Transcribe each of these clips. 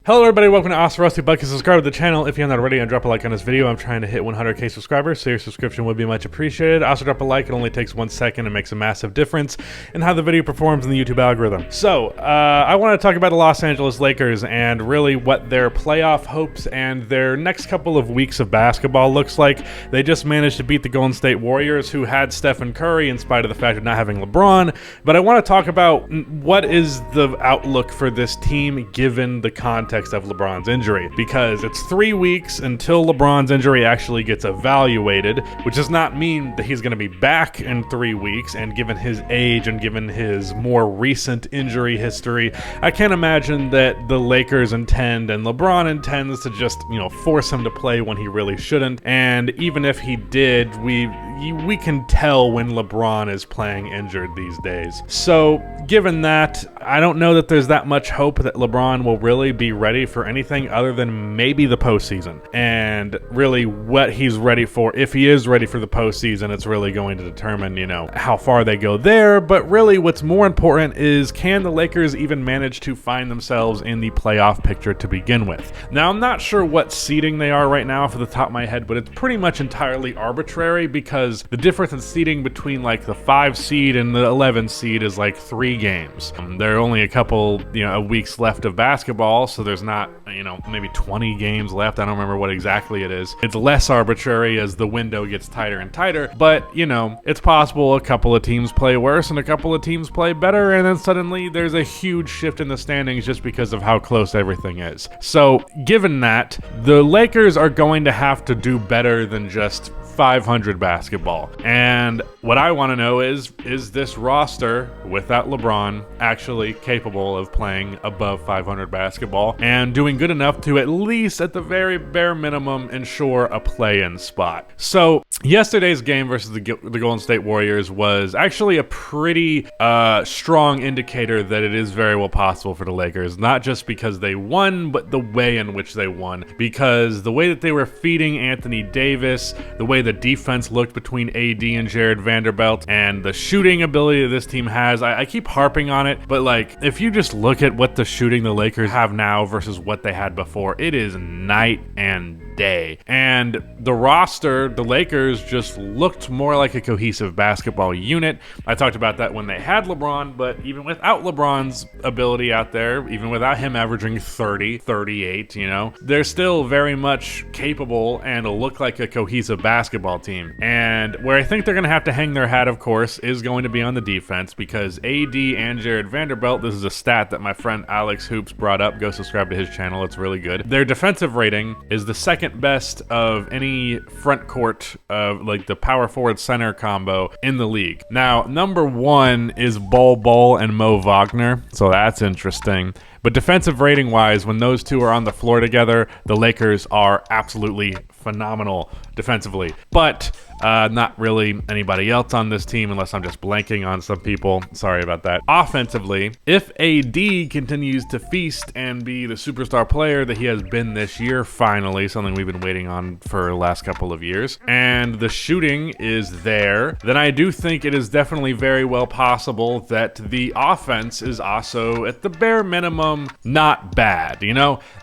Hello everybody, welcome to Awesome Rusty Bucket. Subscribe to the channel if you're not already and drop a like on this video. I'm trying to hit 100k subscribers, so your subscription would be much appreciated. Also drop a like, it only takes 1 second and makes a massive difference in how the video performs in the YouTube algorithm. So, I want to talk about the Los Angeles Lakers and really what their playoff hopes and their next couple of weeks of basketball looks like. They just managed to beat the Golden State Warriors, who had Stephen Curry in spite of the fact of not having LeBron. But I want to talk about what is the outlook for this team given the context of LeBron's injury, because it's 3 weeks until LeBron's injury actually gets evaluated, which does not mean that he's going to be back in 3 weeks. And given his age and given his more recent injury history, I can't imagine that the Lakers intend and LeBron intends to just, force him to play when he really shouldn't. And even if he did, we can tell when LeBron is playing injured these days. So given that, I don't know that there's that much hope that LeBron will really be ready for anything other than maybe the postseason. And really what he's ready for, if he is ready for the postseason, it's really going to determine, how far they go there. But really what's more important is, can the Lakers even manage to find themselves in the playoff picture to begin with? Now, I'm not sure what seeding they are right now off the top of my head, but it's pretty much entirely arbitrary because the difference in seeding between like the 5 seed and the 11 seed is like 3 games. There are only a couple, weeks left of basketball, so there's not, maybe 20 games left. I don't remember what exactly it is. It's less arbitrary as the window gets tighter and tighter, but, it's possible a couple of teams play worse and a couple of teams play better, and then suddenly there's a huge shift in the standings just because of how close everything is. So, given that, the Lakers are going to have to do better than just 500 basketball. And what I want to know is this roster without LeBron actually capable of playing above 500 basketball and doing good enough to at least at the very bare minimum ensure a play-in spot? So yesterday's game versus the Golden State Warriors was actually a pretty strong indicator that it is very well possible for the Lakers, not just because they won, but the way in which they won. Because the way that they were feeding Anthony Davis, the way the defense looked between AD and Jared Vanderbilt, and the shooting ability that this team has, I keep harping on it, but like, if you just look at what the shooting the Lakers have now versus what they had before, it is night and day. And the roster, the Lakers, just looked more like a cohesive basketball unit. I talked about that when they had LeBron, but even without LeBron's ability out there, even without him averaging 30, 38, they're still very much capable and look like a cohesive basketball team. And where I think they're going to have to hang their hat, of course, is going to be on the defense, because AD and Jared Vanderbilt, this is a stat that my friend Alex Hoops brought up. Go subscribe to his channel. It's really good. Their defensive rating is the second best of any front court of like the power forward center combo in the league. Now, number 1 is Bol and Mo Wagner, so that's interesting. But defensive rating wise, when those two are on the floor together, the Lakers are absolutely phenomenal defensively. But not really anybody else on this team, unless I'm just blanking on some people. Sorry about that. Offensively, if AD continues to feast and be the superstar player that he has been this year, finally, something we've been waiting on for the last couple of years, and the shooting is there, then I do think it is definitely very well possible that the offense is also, at the bare minimum, not bad.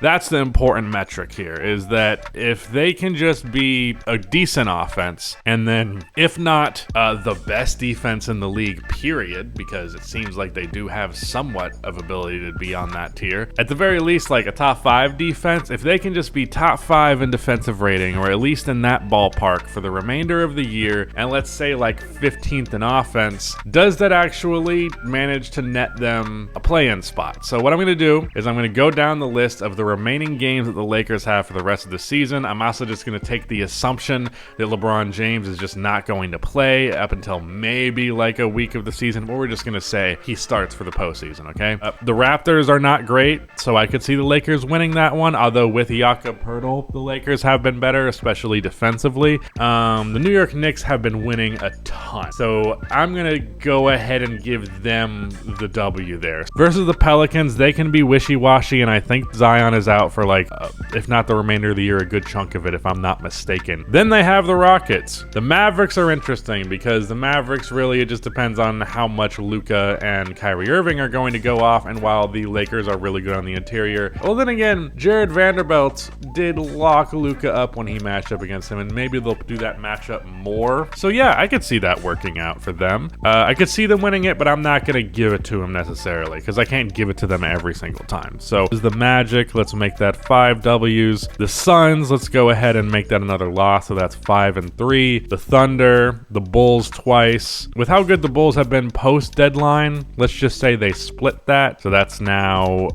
That's the important metric here, is that if they can just be a decent offense, and then if not the best defense in the league, period, because it seems like they do have somewhat of ability to be on that tier, at the very least like a top 5 defense, if they can just be top 5 in defensive rating, or at least in that ballpark for the remainder of the year, and let's say like 15th in offense, does that actually manage to net them a play-in spot? So what I'm going to do is I'm going to go down the list of the remaining games that the Lakers have for the rest of the season. I'm also just going to take the assumption that LeBron James is just not going to play up until maybe like a week of the season, but we're just going to say he starts for the postseason, okay? The Raptors are not great, so I could see the Lakers winning that one, although with Jakob Poeltl, the Lakers have been better, especially defensively. The New York Knicks have been winning a ton, so I'm going to go ahead and give them the W there. Versus the Pelicans, they can be wishy-washy, and I think Zion is out for like, if not the remainder of the year, a good chunk of it, if I'm not mistaken. Then they have the Rockets, The Mavericks are interesting because the Mavericks really, it just depends on how much Luka and Kyrie Irving are going to go off, and while the Lakers are really good on the interior. Well, then again, Jared Vanderbilt did lock Luka up when he matched up against him, and maybe they'll do that matchup more. So yeah, I could see that working out for them. I could see them winning it, but I'm not going to give it to them necessarily because I can't give it to them every single time. So is the Magic, let's make that 5 W's. The Suns, let's go ahead and make that another loss, so that's 5 and 3. The Thunder, the Bulls twice. With how good the Bulls have been post-deadline, let's just say they split that, so that's now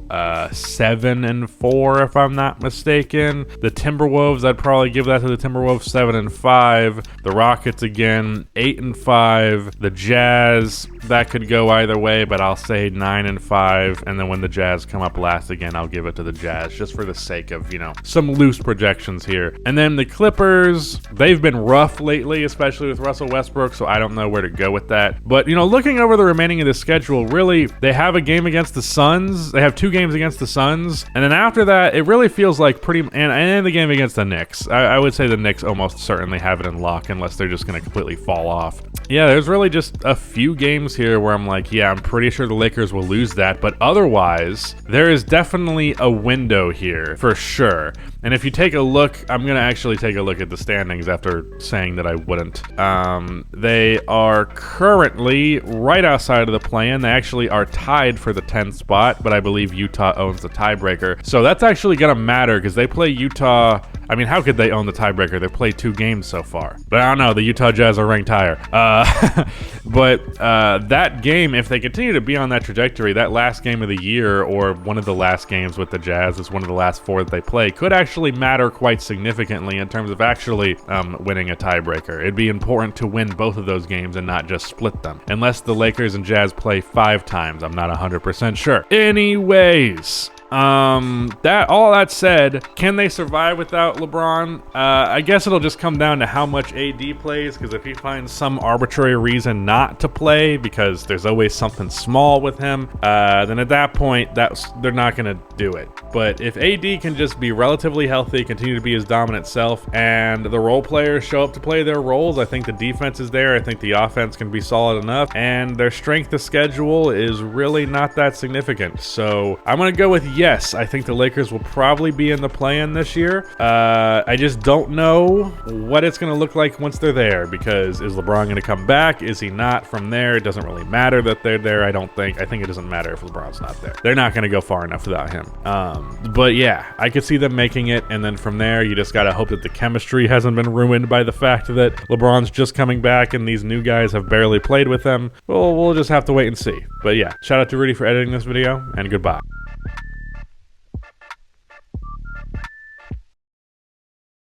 7 and 4 if I'm not mistaken. The Timberwolves, I'd probably give that to the Timberwolves, 7 and 5. The Rockets again, 8 and 5. The Jazz, that could go either way, but I'll say 9 and 5. And then when the Jazz come up last again, I'll give it to the Jazz just for the sake of, you know, some loose projections here. And then the Clippers, they've been rough lately, especially with Russell Westbrook, so I don't know where to go with that. But, you know, looking over the remaining of the schedule, really, they have a game against the Suns. They have 2 games against the Suns. And then after that, it really feels like and the game against the Knicks. I would say the Knicks almost certainly have it in lock unless they're just going to completely fall off. Yeah, there's really just a few games here where I'm like, yeah, I'm pretty sure the Lakers will lose that. But otherwise, there is definitely a window here for sure. And if you take a look, I'm going to actually take a look at the standings after saying that I wouldn't. They are currently right outside of the play-in. They actually are tied for the 10th spot, but I believe Utah owns the tiebreaker. So that's actually going to matter because they play Utah. I mean, how could they own the tiebreaker? They played 2 games so far. But I don't know. The Utah Jazz are ranked higher. But that game, if they continue to be on that trajectory, that last game of the year or one of the last games with the Jazz is one of the last 4 that they play, could actually matter quite significantly in terms of actually winning a tiebreaker. It'd be important to win both of those games and not just split them. Unless the Lakers and Jazz play 5 times. I'm not 100% sure. Anyways, all that said, can they survive without LeBron? I guess it'll just come down to how much AD plays, because if he finds some arbitrary reason not to play because there's always something small with him, then at that point they're not going to do it. But if AD can just be relatively healthy, continue to be his dominant self, and the role players show up to play their roles, I think the defense is there. I think the offense can be solid enough, and their strength of schedule is really not that significant. So I'm going to go with yes. I think the Lakers will probably be in the play-in this year. I just don't know what it's going to look like once they're there, because is LeBron going to come back? Is he not? From there, it doesn't really matter that they're there, I don't think. I think it doesn't matter if LeBron's not there. They're not going to go far enough without him. But yeah, I could see them making it, and then from there, you just got to hope that the chemistry hasn't been ruined by the fact that LeBron's just coming back and these new guys have barely played with them. Well, we'll just have to wait and see. But yeah, shout out to Rudy for editing this video, and goodbye.